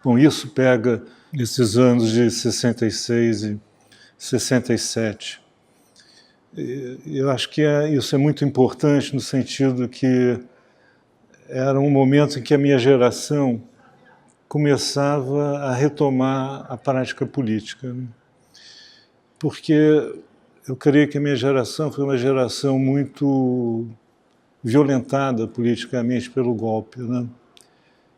Bom, isso pega esses anos de 66 e 67. Eu acho que isso é muito importante no sentido que era um momento em que a minha geração começava a retomar a prática política, né? Porque eu creio que a minha geração foi uma geração muito violentada politicamente pelo golpe, né?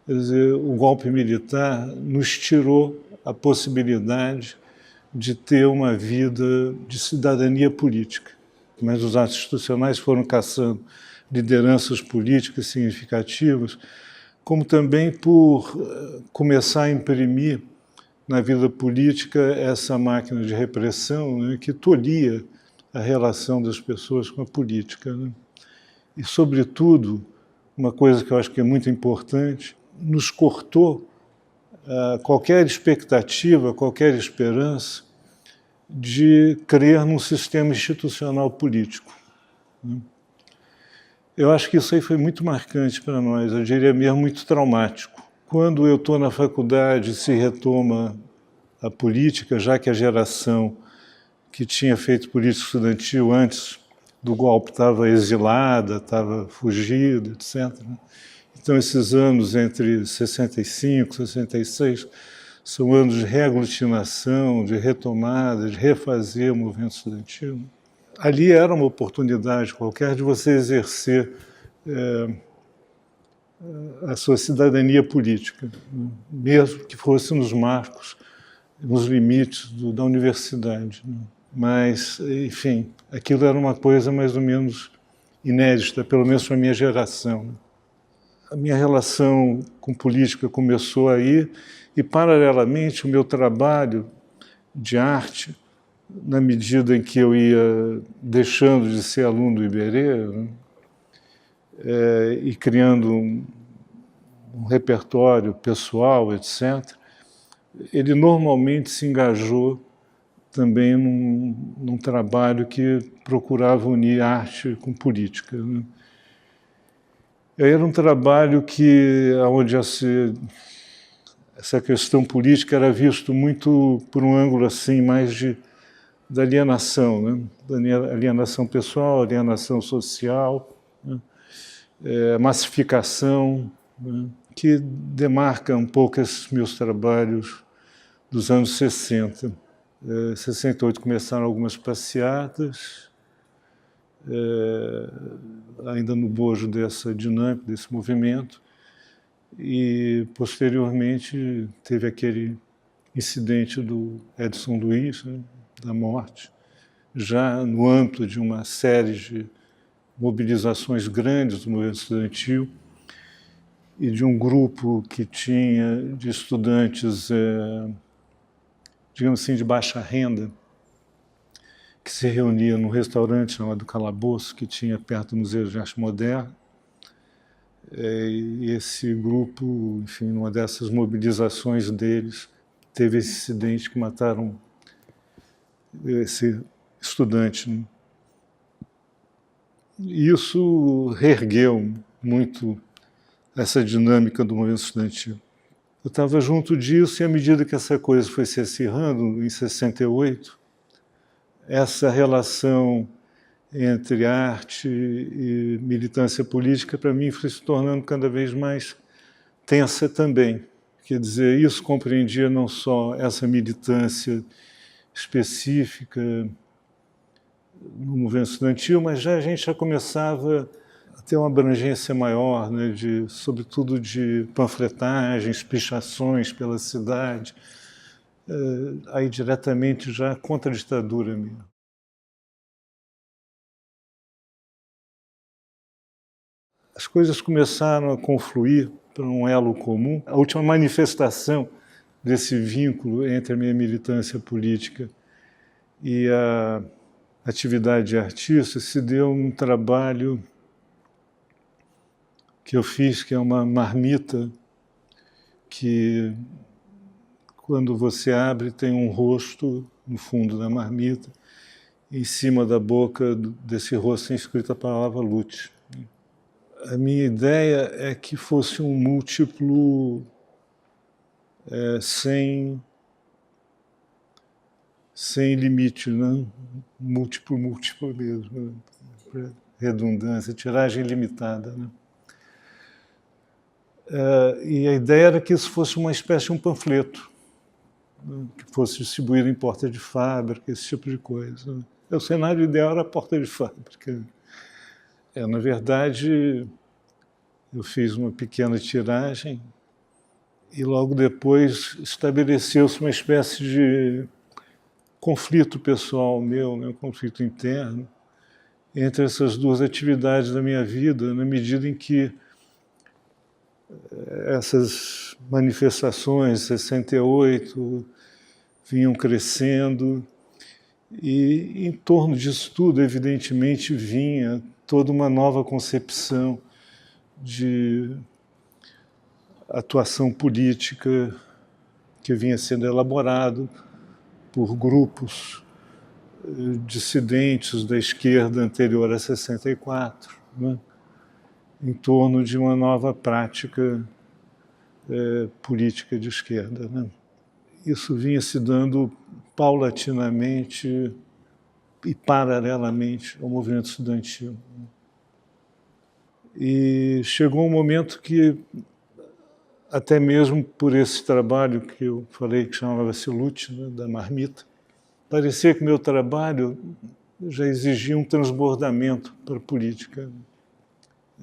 Quer dizer, o golpe militar nos tirou a possibilidade de ter uma vida de cidadania política. Mas os atos institucionais foram caçando lideranças políticas significativas, como também por começar a imprimir na vida política essa máquina de repressão, né, que tolhia a relação das pessoas com a política, né? E, sobretudo, uma coisa que eu acho que é muito importante, nos cortou qualquer expectativa, qualquer esperança de crer num sistema institucional político, né? Eu acho que isso aí foi muito marcante para nós, eu diria mesmo muito traumático. Quando eu estou na faculdade, se retoma a política, já que a geração que tinha feito política estudantil antes do golpe estava exilada, estava fugida, etc. Então, esses anos entre 65 e 66 são anos de reaglutinação, de retomada, de refazer o movimento estudantil. Ali era uma oportunidade qualquer de você exercer a sua cidadania política, né? Mesmo que fosse nos marcos, nos limites da universidade, né? Mas, enfim, aquilo era uma coisa mais ou menos inédita, pelo menos para a minha geração. A minha relação com política começou aí e, paralelamente, o meu trabalho de arte, na medida em que eu ia deixando de ser aluno do Iberê, né, e criando um repertório pessoal, etc., ele normalmente se engajou também num trabalho que procurava unir arte com política, né? Era um trabalho onde essa questão política era visto muito por um ângulo assim mais da alienação, né? Da alienação pessoal, alienação social, né? Massificação, né? Que demarca um pouco esses meus trabalhos dos anos 60. 68 começaram algumas passeatas, ainda no bojo dessa dinâmica, desse movimento, e posteriormente teve aquele incidente do Edson Luiz, né, da morte, já no âmbito de uma série de mobilizações grandes do movimento estudantil e de um grupo que tinha de estudantes, digamos assim, de baixa renda, que se reunia num restaurante chamado Calabouço, que tinha perto do Museu de Arte Moderna. E esse grupo, enfim, numa dessas mobilizações deles, teve esse incidente que mataram esse estudante, né? E isso reergueu muito essa dinâmica do movimento estudantil. Eu estava junto disso e, à medida que essa coisa foi se acirrando, em 68, essa relação entre arte e militância política, para mim, foi se tornando cada vez mais tensa também. Quer dizer, isso compreendia não só essa militância específica no movimento estudantil, mas a gente já começava a ter uma abrangência maior, né, sobretudo de panfletagens, pichações pela cidade, aí diretamente já contra a ditadura mesmo. As coisas começaram a confluir para um elo comum. A última manifestação desse vínculo entre a minha militância política e a atividade de artista se deu num trabalho que eu fiz, que é uma marmita que, quando você abre, tem um rosto no fundo da marmita, e em cima da boca desse rosto tem escrita a palavra lute. A minha ideia é que fosse um múltiplo sem limite, né? múltiplo mesmo, né? Redundância, tiragem ilimitada. Né? E a ideia era que isso fosse uma espécie de um panfleto, né? Que fosse distribuído em porta de fábrica, esse tipo de coisa. Né? O cenário ideal era a porta de fábrica. Na verdade, eu fiz uma pequena tiragem e logo depois estabeleceu-se uma espécie de conflito pessoal meu, né, um conflito interno, entre essas duas atividades da minha vida, na medida em que essas manifestações, 68, vinham crescendo, e em torno disso tudo, evidentemente, vinha toda uma nova concepção de atuação política que vinha sendo elaborado por grupos dissidentes da esquerda anterior a 64, né, em torno de uma nova prática política de esquerda. Né. Isso vinha se dando paulatinamente e paralelamente ao movimento estudantil. E chegou um momento que, até mesmo por esse trabalho que eu falei, que chamava-se Lute, né, da marmita, parecia que meu trabalho já exigia um transbordamento para a política.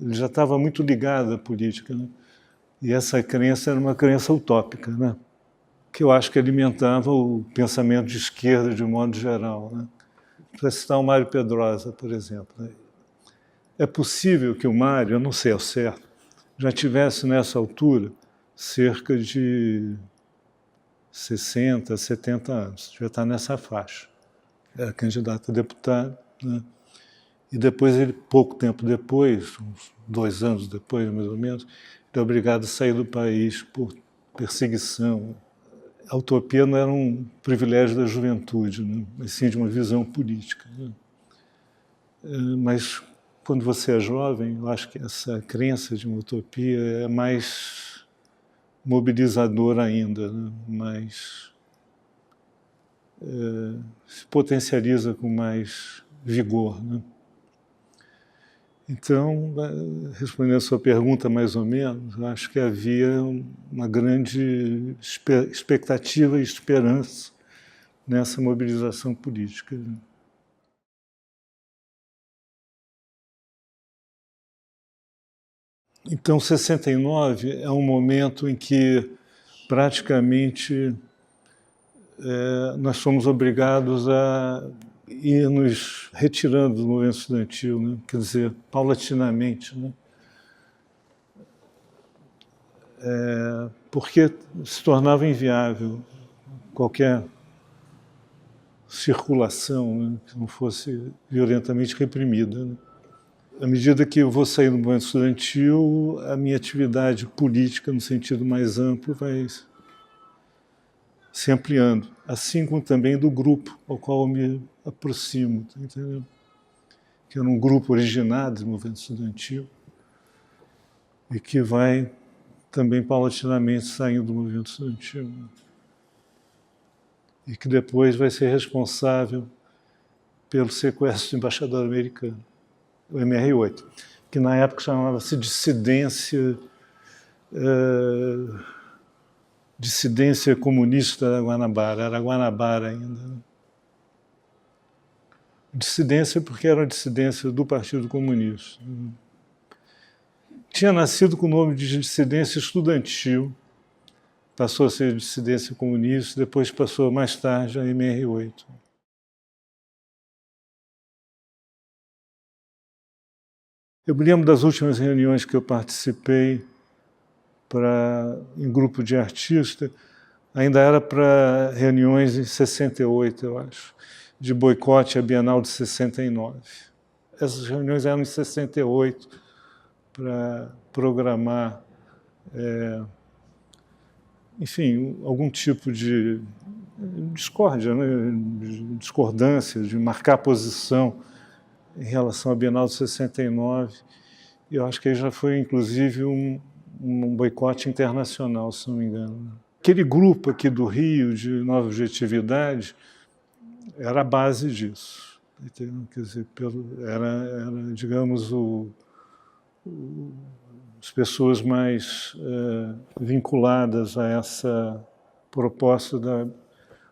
Ele já estava muito ligado à política, né? E essa crença era uma crença utópica, né? Que eu acho que alimentava o pensamento de esquerda de um modo geral. Né? Para citar o Mário Pedrosa, por exemplo. Né? É possível que o Mário, eu não sei ao certo, já tivesse nessa altura cerca de 60, 70 anos, já está nessa faixa. Era candidato a deputado, né? E depois, pouco tempo depois, uns 2 anos depois, mais ou menos, ele é obrigado a sair do país por perseguição. A utopia não era um privilégio da juventude, né? Mas sim de uma visão política. Né? Mas quando você é jovem, eu acho que essa crença de uma utopia é mais mobilizadora ainda, né? Mais se potencializa com mais vigor. Né? Então, respondendo a sua pergunta mais ou menos, eu acho que havia uma grande expectativa e esperança nessa mobilização política. Então, 69 é um momento em que praticamente nós fomos obrigados a ir nos retirando do movimento estudantil, né? Quer dizer, paulatinamente, né? Porque se tornava inviável qualquer circulação, né, que não fosse violentamente reprimida. Né? À medida que eu vou sair do movimento estudantil, a minha atividade política, no sentido mais amplo, vai se ampliando, assim como também do grupo ao qual eu me aproximo, tá entendendo? Que era um grupo originado do movimento estudantil e que vai também paulatinamente saindo do movimento estudantil. E que depois vai ser responsável pelo sequestro do embaixador americano, o MR8, que na época chamava-se dissidência comunista da Guanabara, era Guanabara ainda. Dissidência porque era uma dissidência do Partido Comunista. Tinha nascido com o nome de dissidência estudantil, passou a ser dissidência comunista, depois passou mais tarde a MR8. Eu me lembro das últimas reuniões que eu participei em grupo de artistas, ainda era para reuniões em 68, eu acho, de boicote à Bienal de 69. Essas reuniões eram em 68, para programar, enfim, algum tipo de discórdia, né? Discordância, de marcar posição em relação à Bienal de 69. E eu acho que aí já foi, inclusive, um boicote internacional, se não me engano, aquele grupo aqui do Rio, de Nova Objetividade, era a base disso. Quer dizer, era digamos, as pessoas mais vinculadas a essa proposta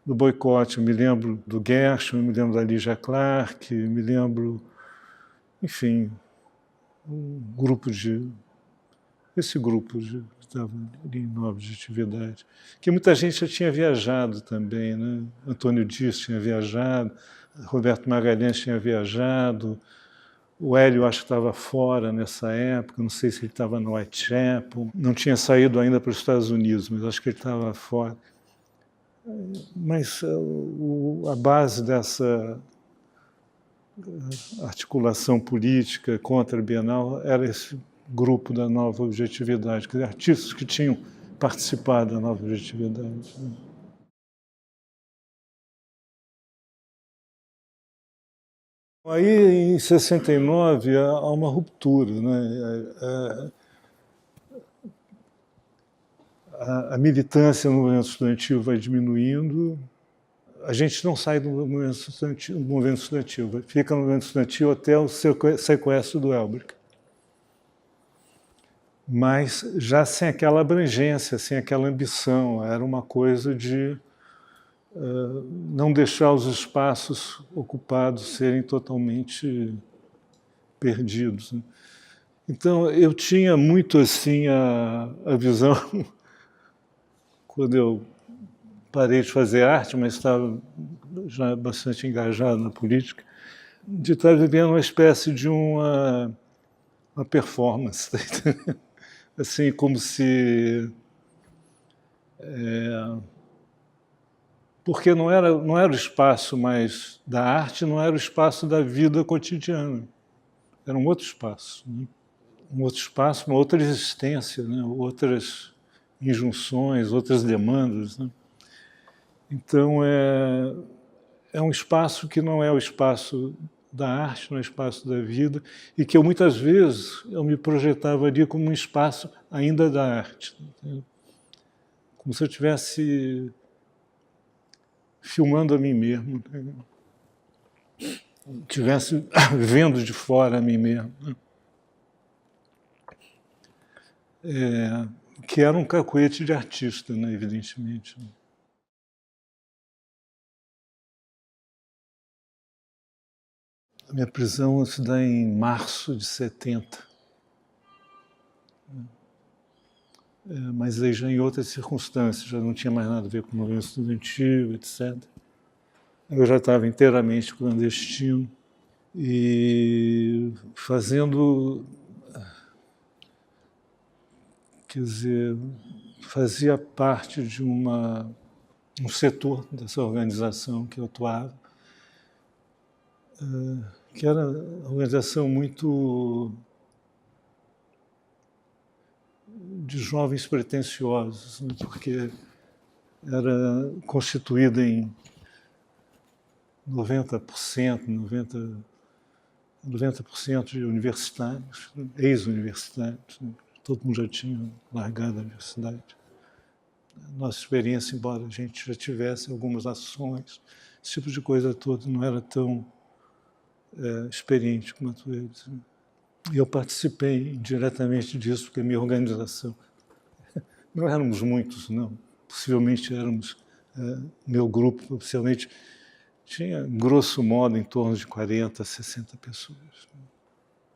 do boicote. Eu me lembro do Gershwin, me lembro da Lígia Clark, me lembro, enfim, esse grupo que estava ali em Nova Objetividade, que muita gente já tinha viajado também, né? Antônio Dias tinha viajado, Roberto Magalhães tinha viajado, o Hélio acho que estava fora nessa época, não sei se ele estava no Whitechapel, não tinha saído ainda para os Estados Unidos, mas acho que ele estava fora. Mas a base dessa articulação política contra a Bienal era esse grupo da Nova Objetividade, artistas que tinham participado da Nova Objetividade. Aí, em 69, há uma ruptura, né? A militância no movimento estudantil vai diminuindo. A gente não sai do movimento estudantil, fica no movimento estudantil até o sequestro do Elbrick. Mas já sem aquela abrangência, sem aquela ambição. Era uma coisa de não deixar os espaços ocupados serem totalmente perdidos. Né? Então, eu tinha muito assim a visão, quando eu parei de fazer arte, mas estava já bastante engajado na política, de estar vivendo uma espécie de uma performance. Assim, como se... porque não era o espaço mais da arte, não era o espaço da vida cotidiana. Era um outro espaço. Né? Um outro espaço, uma outra existência, né? Outras injunções, outras demandas. Né? Então, é um espaço que não é o espaço da arte, não é o espaço da vida, e que muitas vezes eu me projetava ali como um espaço ainda da arte. Né? Como se eu estivesse filmando a mim mesmo, né? Estivesse vendo de fora a mim mesmo. Né? Que era um cacuete de artista, né, evidentemente. A minha prisão se dá em março de 70. Mas aí já em outras circunstâncias, já não tinha mais nada a ver com o movimento estudantil, etc. Eu já estava inteiramente clandestino e fazendo, quer dizer, fazia parte de um setor dessa organização que eu atuava, que era uma organização muito de jovens pretensiosos, né? Porque era constituída em 90% de universitários, ex-universitários. Né? Todo mundo já tinha largado a universidade. Nossa experiência, embora a gente já tivesse algumas ações, esse tipo de coisa toda não era tão experiente quanto eles. Né? E eu participei diretamente disso, porque a minha organização, não éramos muitos, não. Possivelmente éramos, meu grupo, oficialmente, tinha, grosso modo, em torno de 40, 60 pessoas. Né?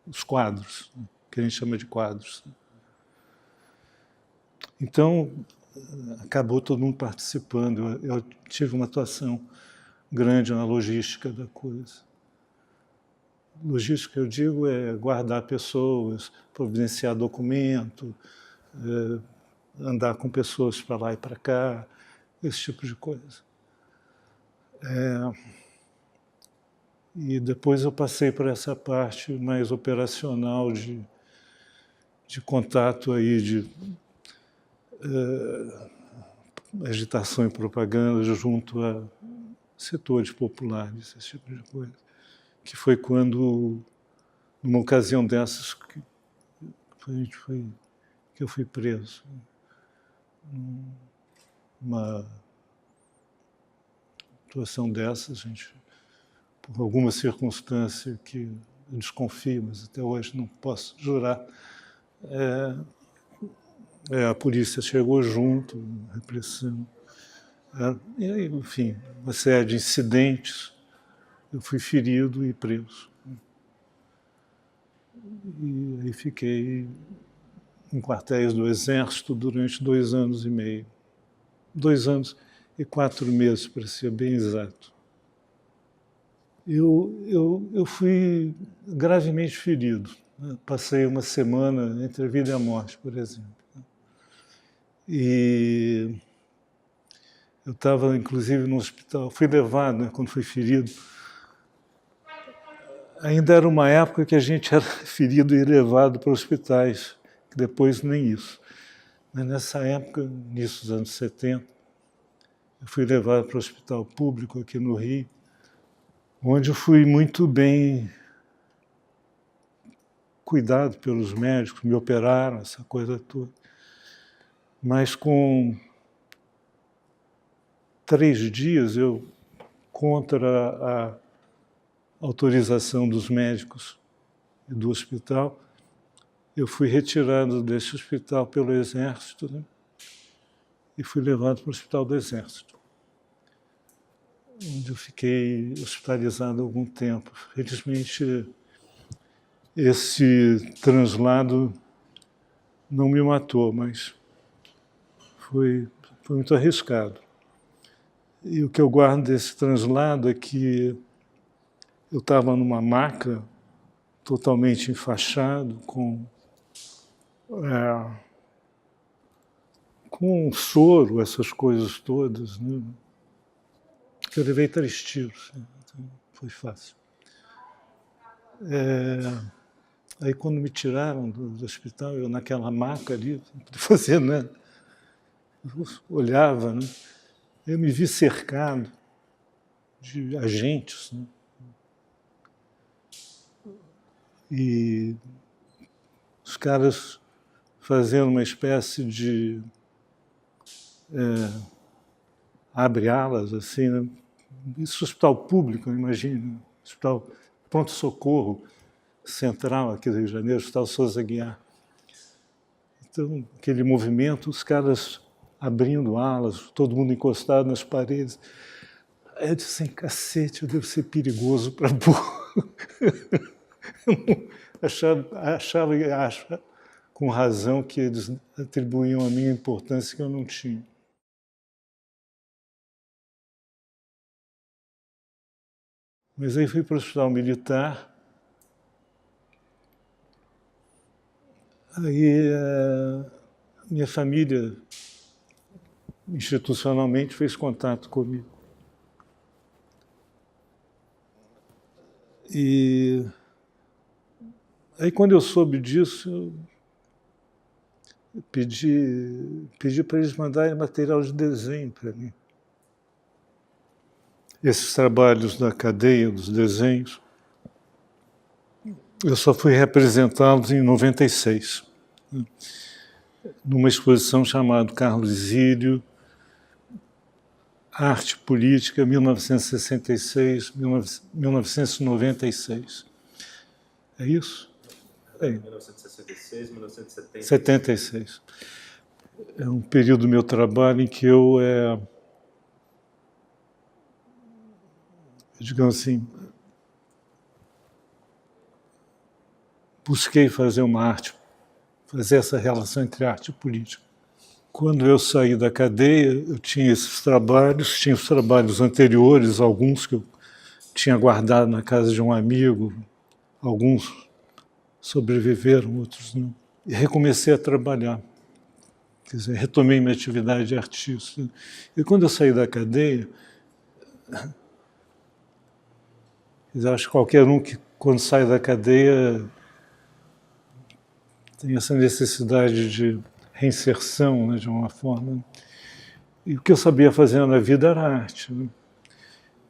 Os quadros, né? Que a gente chama de quadros. Né? Então, acabou todo mundo participando. Eu tive uma atuação grande na logística da coisa. Logística, eu digo, é guardar pessoas, providenciar documento, andar com pessoas para lá e para cá, esse tipo de coisa. E depois eu passei por essa parte mais operacional de contato aí, de agitação e propaganda junto a setores populares, esse tipo de coisa. Que foi quando, numa ocasião dessas, que eu fui preso. uma situação dessa, gente, por alguma circunstância que eu desconfio, mas até hoje não posso jurar, a polícia chegou junto, repressão, e aí, enfim, uma série de incidentes, eu fui ferido e preso. E aí fiquei em quartéis do Exército durante 2 anos e meio. 2 anos e 4 meses, para ser bem exato. Eu fui gravemente ferido. Né? Passei uma semana entre a vida e a morte, por exemplo. E eu estava, inclusive, no hospital. Fui levado, né, quando fui ferido. Ainda era uma época que a gente era ferido e levado para hospitais, que depois nem isso. Mas nessa época, início dos anos 70, eu fui levado para o hospital público aqui no Rio, onde eu fui muito bem cuidado pelos médicos, me operaram, essa coisa toda. Mas com 3 dias, eu, contra a autorização dos médicos e do hospital, eu fui retirado desse hospital pelo Exército, né? E fui levado para o Hospital do Exército, onde eu fiquei hospitalizado há algum tempo. Felizmente, esse translado não me matou, mas foi muito arriscado. E o que eu guardo desse translado é que eu estava numa maca totalmente enfaixado, com soro, essas coisas todas, né? Eu levei 3 tiros, né? Então foi fácil. Aí quando me tiraram do hospital, eu naquela maca ali, não podia fazer nada, eu olhava, né? Eu me vi cercado de agentes, né? E os caras fazendo uma espécie de abre-alas, assim, né? Isso é hospital público, imagina, hospital pronto-socorro central aqui do Rio de Janeiro, hospital Souza Aguiar. Então, aquele movimento, os caras abrindo alas, todo mundo encostado nas paredes. Aí eu disse assim, cacete, eu devo ser perigoso para burro. Achava e acha, com razão, que eles atribuíam a minha importância que eu não tinha. Mas aí fui para o hospital militar. Aí minha família, institucionalmente, fez contato comigo. E aí, quando eu soube disso, eu pedi para eles mandarem material de desenho para mim. Esses trabalhos da cadeia, dos desenhos, eu só fui representá-los em 96, numa exposição chamada Carlos Zílio, Arte Política, 1966-1996. É isso? 1966, 1976. 76. É um período do meu trabalho em que eu, digamos assim, busquei fazer uma arte, fazer essa relação entre arte e política. Quando eu saí da cadeia, eu tinha esses trabalhos, tinha os trabalhos anteriores, alguns que eu tinha guardado na casa de um amigo, alguns sobreviveram, outros não. E recomecei a trabalhar. Quer dizer, retomei minha atividade de artista. E quando eu saí da cadeia, acho que qualquer um que, quando sai da cadeia, tem essa necessidade de reinserção, né, de uma forma. E o que eu sabia fazer na vida era arte, né?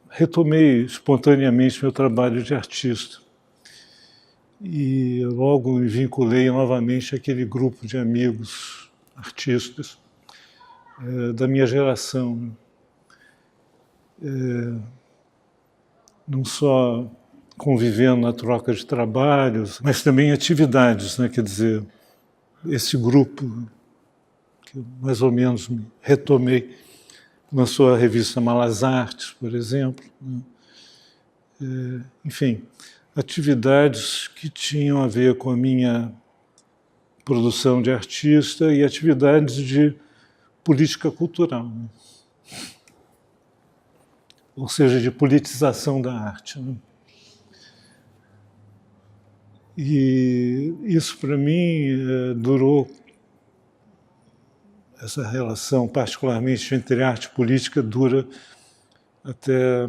Retomei espontaneamente meu trabalho de artista. E logo me vinculei novamente àquele grupo de amigos artistas. da minha geração. Não só convivendo na troca de trabalhos, mas também atividades, né? Quer dizer, esse grupo que eu mais ou menos me retomei, lançou a revista Malas Artes, por exemplo, né? Enfim, atividades que tinham a ver com a minha produção de artista e atividades de política cultural, né? Ou seja, de politização da arte, né? E isso, para mim, durou, essa relação, particularmente entre arte e política, dura até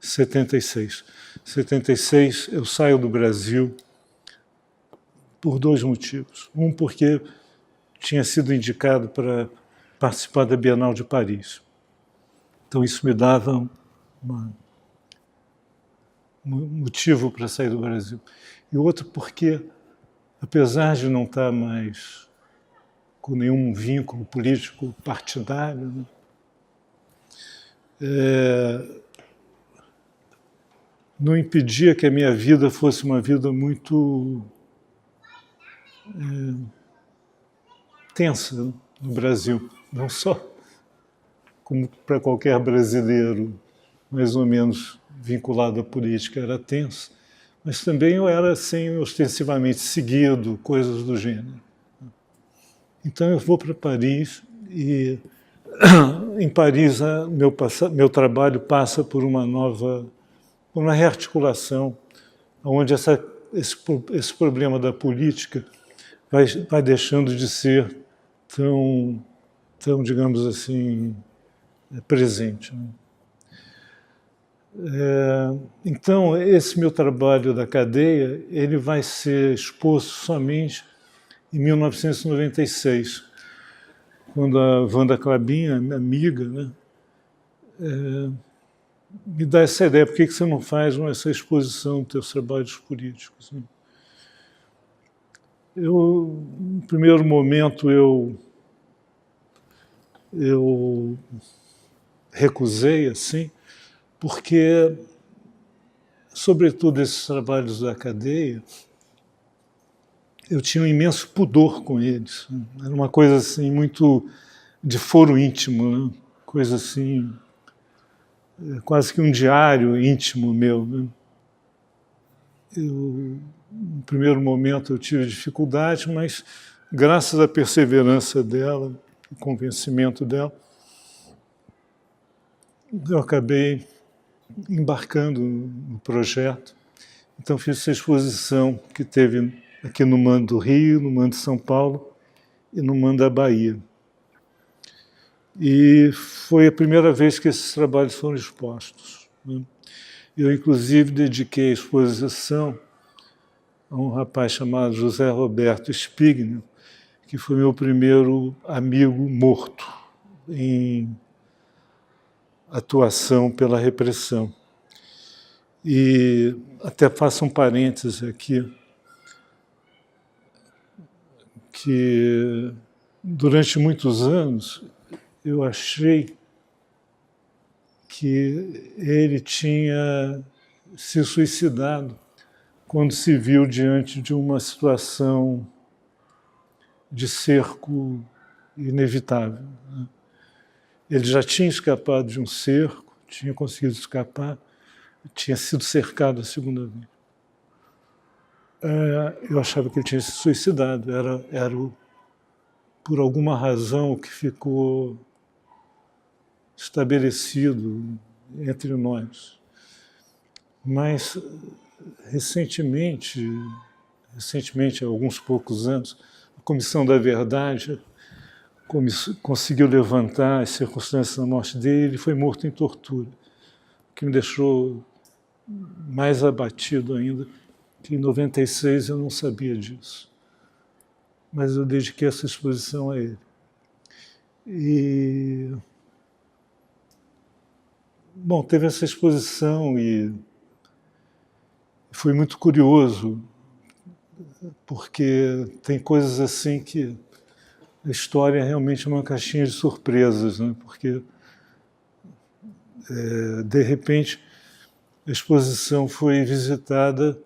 76. 76 eu saio do Brasil por dois motivos. Um, porque tinha sido indicado para participar da Bienal de Paris. Então isso me dava um motivo para sair do Brasil. E outro porque, apesar de não estar mais com nenhum vínculo político partidário, né, não impedia que a minha vida fosse uma vida muito tensa no Brasil. Não só como para qualquer brasileiro mais ou menos vinculado à política era tenso, mas também eu era assim, ostensivamente seguido, coisas do gênero. Então eu vou para Paris e em Paris meu trabalho passa por uma rearticulação, onde esse problema da política vai deixando de ser tão, digamos assim, presente, né? Então, esse meu trabalho da cadeia, ele vai ser exposto somente em 1996, quando a Wanda Clabin, minha amiga, né, me dá essa ideia: por que você não faz essa exposição dos teus trabalhos políticos, né? No primeiro momento, eu recusei, assim, porque, sobretudo, esses trabalhos da cadeia, eu tinha um imenso pudor com eles, né? Era uma coisa assim muito de foro íntimo, né? Coisa assim, quase que um diário íntimo meu, né? No primeiro momento eu tive dificuldade, mas graças à perseverança dela, o convencimento dela, eu acabei embarcando no projeto. Então fiz essa exposição que teve aqui no MAN do Rio, no MAN de São Paulo e no MAN da Bahia. E foi a primeira vez que esses trabalhos foram expostos, né? Eu, inclusive, dediquei a exposição a um rapaz chamado José Roberto Spigner, que foi meu primeiro amigo morto em atuação pela repressão. E até faço um parênteses aqui, que durante muitos anos eu achei que ele tinha se suicidado quando se viu diante de uma situação de cerco inevitável, né? Ele já tinha escapado de um cerco, tinha conseguido escapar, tinha sido cercado a segunda vez. Eu achava que ele tinha se suicidado, era por alguma razão que ficou estabelecido entre nós. Mas recentemente, há alguns poucos anos, a Comissão da Verdade conseguiu levantar as circunstâncias da morte dele. Ele foi morto em tortura, o que me deixou mais abatido ainda, que em 96 eu não sabia disso. Mas eu dediquei essa exposição a ele. E, bom, teve essa exposição e foi muito curioso, porque tem coisas assim que a história é realmente uma caixinha de surpresas, né? Porque, de repente, a exposição foi visitada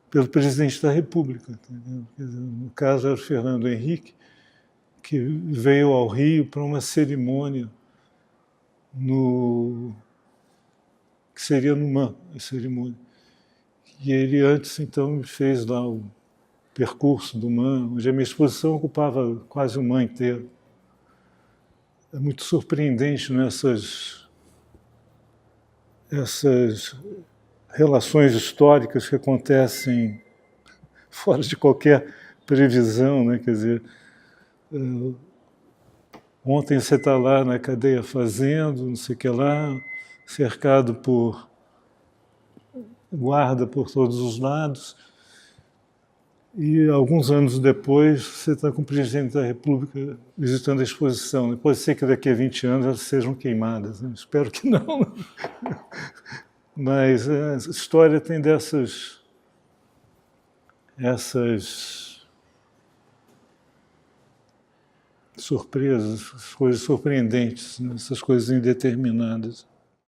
pelo presidente da República. Entendeu? No caso, era o Fernando Henrique, que veio ao Rio para uma cerimônia que seria numa cerimônia. E ele antes, então, fez lá o percurso do MAN, onde a minha exposição ocupava quase o MAN inteiro. É muito surpreendente nessas relações históricas que acontecem fora de qualquer previsão, né? Quer dizer, ontem você está lá na cadeia fazendo, não sei o que lá, cercado por guarda por todos os lados, e alguns anos depois você está com o presidente da República visitando a exposição. Pode ser que daqui a 20 anos elas sejam queimadas, né? Espero que não. Mas a história tem essas surpresas, essas coisas surpreendentes, né? Essas coisas indeterminadas.